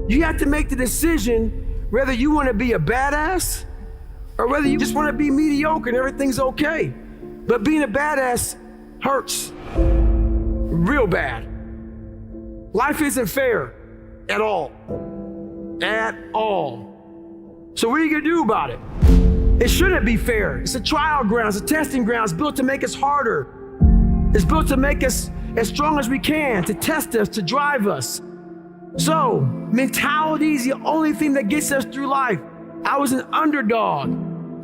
You have to make the decision whether you want to be a badass or whether you just want to be mediocre and everything's okay. But being a badass hurts real bad. Life isn't fair at all. At all. So what are you gonna do about it? It shouldn't be fair. It's a trial ground, it's a testing ground. It's built to make us harder. It's built to make us as strong as we can, to test us, to drive us. So, mentality is the only thing that gets us through life. I was an underdog.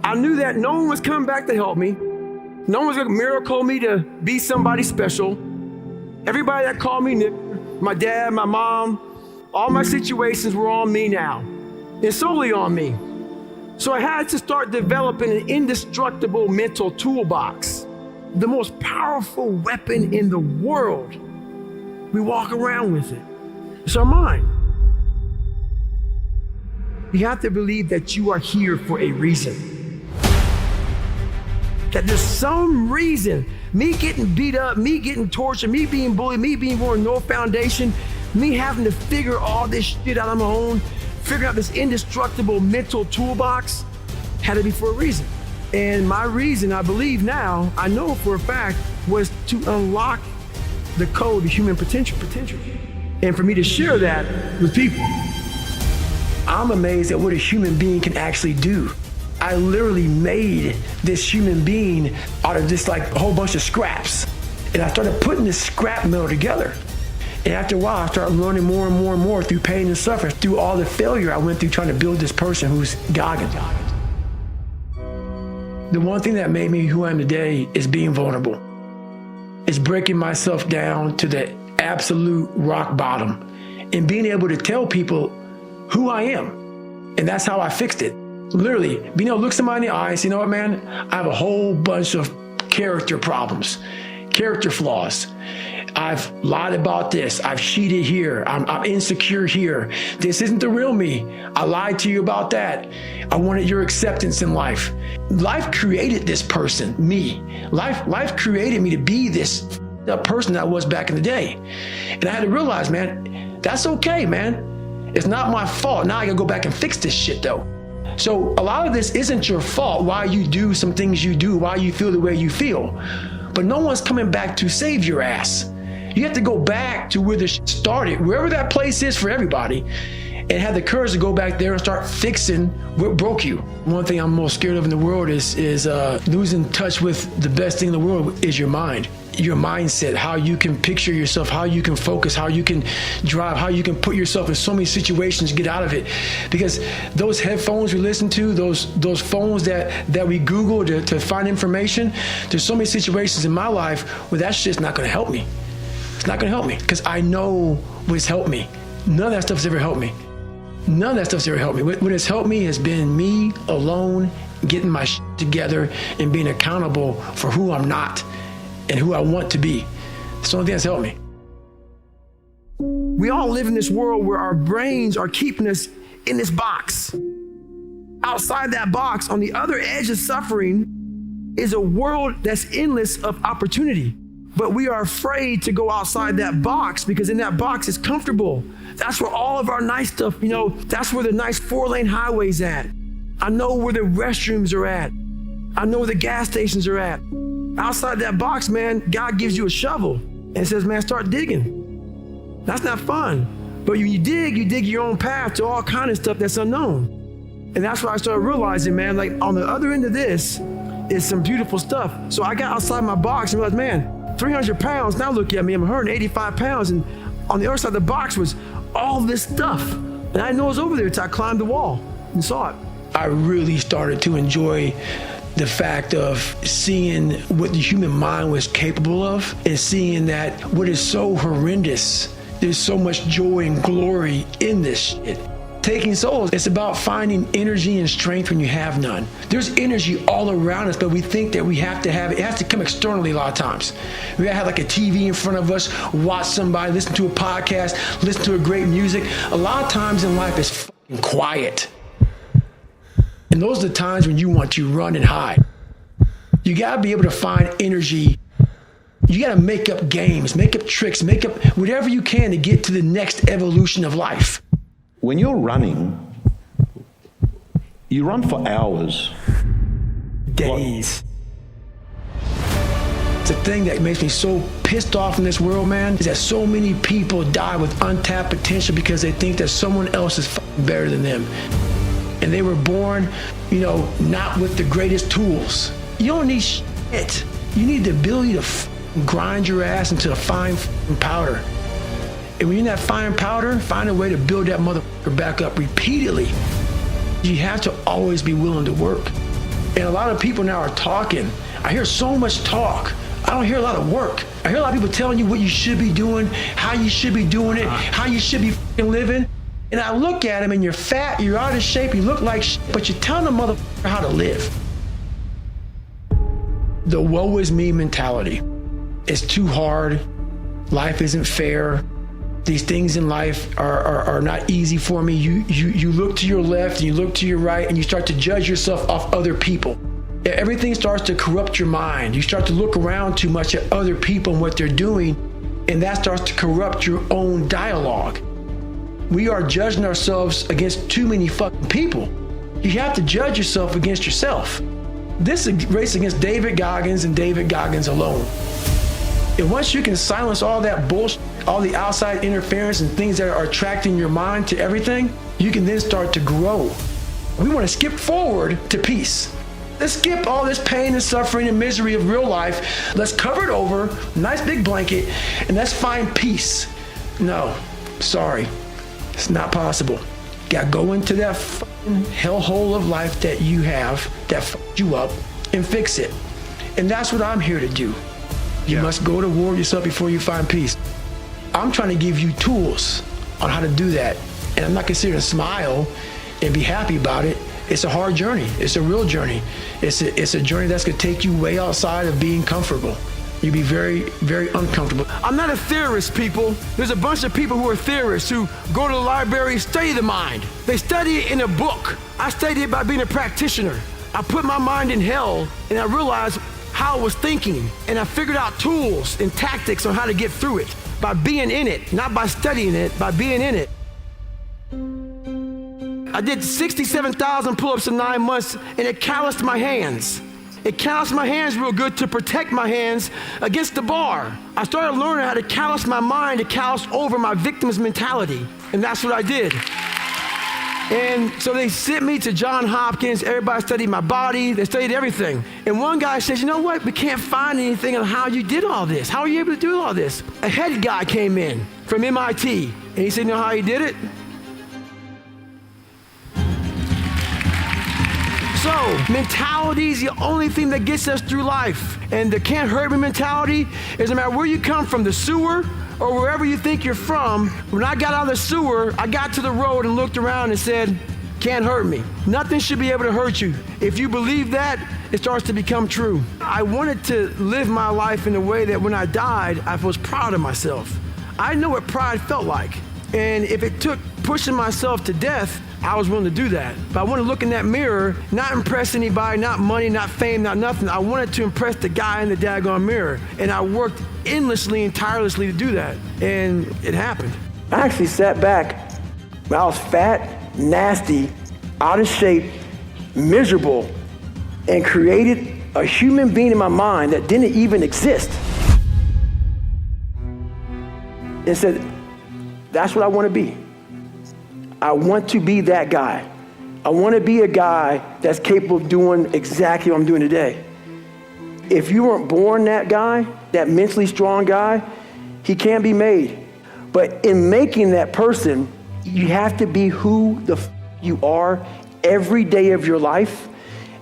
I knew that no one was coming back to help me. No one was gonna miracle me to be somebody special. Everybody that called me Nick, my dad, my mom, all my situations were on me now. And solely on me. So I had to start developing an indestructible mental toolbox. The most powerful weapon in the world. We walk around with it. It's our mind. You have to believe that you are here for a reason. That there's some reason, me getting beat up, me getting tortured, me being bullied, me being born with no foundation, me having to figure all this shit out on my own, figuring out this indestructible mental toolbox, had to be for a reason. And my reason, I believe now, I know for a fact, was to unlock the code of human potential. And for me to share that with people. I'm amazed at what a human being can actually do. I literally made this human being out of just like a whole bunch of scraps. And I started putting this scrap metal together. And after a while, I started learning more and more and more through pain and suffering, through all the failure I went through trying to build this person who's Goggin. The one thing that made me who I am today is being vulnerable. It's breaking myself down to the absolute rock bottom and being able to tell people who I am. And that's how I fixed it. Literally, being able to look somebody in the eye and say, you know what, man, I have a whole bunch of character problems, character flaws. I've lied about this. I've cheated here. I'm insecure here. This isn't the real me. I lied to you about that. I wanted your acceptance in life. Life created this person, me. Life created me to be this person that I was back in the day. And I had to realize, man, that's okay, man. It's not my fault. Now I gotta go back and fix this shit though. So a lot of this isn't your fault, why you do some things you do, why you feel the way you feel. But no one's coming back to save your ass. You have to go back to where this started, wherever that place is for everybody, and have the courage to go back there and start fixing what broke you. One thing I'm most scared of in the world is losing touch with the best thing in the world is your mind. Your mindset, how you can picture yourself, how you can focus, how you can drive, how you can put yourself in so many situations to get out of it. Because those headphones we listen to, those phones that we Google to find information, there's so many situations in my life where that shit's not gonna help me. It's not gonna help me because I know what's helped me. None of that stuff's ever helped me. None of that stuff's ever helped me. What has helped me has been me alone, getting my shit together and being accountable for who I'm not and who I want to be. It's the only thing that's helped me. We all live in this world where our brains are keeping us in this box. Outside that box, on the other edge of suffering, is a world that's endless of opportunity. But we are afraid to go outside that box because in that box is comfortable. That's where all of our nice stuff, that's where the nice 4-lane highway's at. I know where the restrooms are at. I know where the gas stations are at. Outside that box, man, God gives you a shovel and says, man, start digging. That's not fun. But when you dig your own path to all kind of stuff that's unknown. And that's what I started realizing, man, like on the other end of this is some beautiful stuff. So I got outside my box and realized, man, 300 pounds, now look at me, I'm 185 pounds. And on the other side of the box was all this stuff. And I didn't know it was over there until I climbed the wall and saw it. I really started to enjoy the fact of seeing what the human mind was capable of and seeing that what is so horrendous, there's so much joy and glory in this shit. Taking souls, it's about finding energy and strength when you have none. There's energy all around us, but we think that we have to have it. It has to come externally a lot of times. We gotta have like a TV in front of us, watch somebody, listen to a podcast, listen to a great music. A lot of times in life it's fucking quiet. And those are the times when you want to run and hide. You gotta be able to find energy. You gotta make up games, make up tricks, make up whatever you can to get to the next evolution of life. When you're running, you run for hours. Days. The thing that makes me so pissed off in this world, man, is that so many people die with untapped potential because they think that someone else is better than them. And they were born, not with the greatest tools. You don't need shit. You need the ability to grind your ass into a fine powder. And when you're in that fine powder, find a way to build that motherfucker back up repeatedly. You have to always be willing to work. And a lot of people now are talking. I hear so much talk. I don't hear a lot of work. I hear a lot of people telling you what you should be doing, how you should be doing it, how you should be living. And I look at them and you're fat, you're out of shape, you look like shit, but you're telling the motherfucker how to live. The woe is me mentality. It's too hard. Life isn't fair. These things in life are not easy for me. You look to your left and you look to your right and you start to judge yourself off other people. Everything starts to corrupt your mind. You start to look around too much at other people and what they're doing, and that starts to corrupt your own dialogue. We are judging ourselves against too many fucking people. You have to judge yourself against yourself. This is a race against David Goggins and David Goggins alone. And once you can silence all that bullshit, all the outside interference and things that are attracting your mind to everything, you can then start to grow. We want to skip forward to peace. Let's skip all this pain and suffering and misery of real life. Let's cover it over, nice big blanket, and let's find peace. No, sorry, it's not possible. You gotta go into that fucking hellhole of life that you have that fucked you up and fix it. And that's what I'm here to do. You must go to war with yourself before you find peace. I'm trying to give you tools on how to do that. And I'm not considering to smile and be happy about it. It's a hard journey. It's a real journey. It's a journey that's gonna take you way outside of being comfortable. You'll be very, very uncomfortable. I'm not a theorist, people. There's a bunch of people who are theorists who go to the library, study the mind. They study it in a book. I studied it by being a practitioner. I put my mind in hell and I realized how I was thinking, and I figured out tools and tactics on how to get through it by being in it, not by studying it, by being in it. I did 67,000 pull-ups in 9 months, and it calloused my hands. It calloused my hands real good to protect my hands against the bar. I started learning how to callous my mind to callous over my victim's mentality, and that's what I did. And so they sent me to Johns Hopkins. Everybody studied my body. They studied everything. And one guy says, you know what? We can't find anything on how you did all this. How are you able to do all this? A head guy came in from MIT, and he said, you know how he did it? So, mentality is the only thing that gets us through life. And the can't hurt me mentality is no matter where you come from, the sewer, or wherever you think you're from. When I got out of the sewer, I got to the road and looked around and said, can't hurt me. Nothing should be able to hurt you. If you believe that, it starts to become true. I wanted to live my life in a way that when I died, I was proud of myself. I know what pride felt like. And if it took pushing myself to death, I was willing to do that. But I wanted to look in that mirror, not impress anybody, not money, not fame, not nothing. I wanted to impress the guy in the daggone mirror. And I worked endlessly and tirelessly to do that. And it happened. I actually sat back when I was fat, nasty, out of shape, miserable, and created a human being in my mind that didn't even exist. And said, that's what I want to be. I want to be that guy. I want to be a guy that's capable of doing exactly what I'm doing today. If you weren't born that guy, that mentally strong guy, he can't be made. But in making that person, you have to be who the you are every day of your life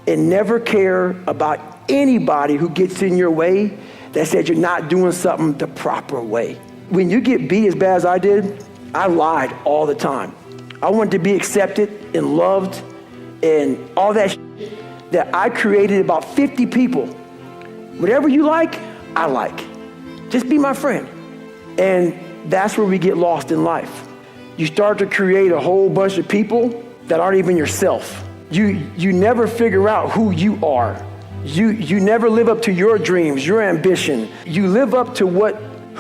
and never care about anybody who gets in your way that said you're not doing something the proper way. When you get beat as bad as I did, I lied all the time. I wanted to be accepted and loved and all that shit that I created about 50 people. Whatever you like, I like. Just be my friend. And that's where we get lost in life. You start to create a whole bunch of people that aren't even yourself. You never figure out who you are. You never live up to your dreams, your ambition. You live up to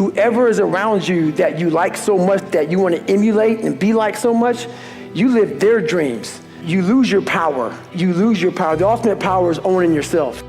whoever is around you that you like so much, that you want to emulate and be like so much, you live their dreams. You lose your power. You lose your power. The ultimate power is owning yourself.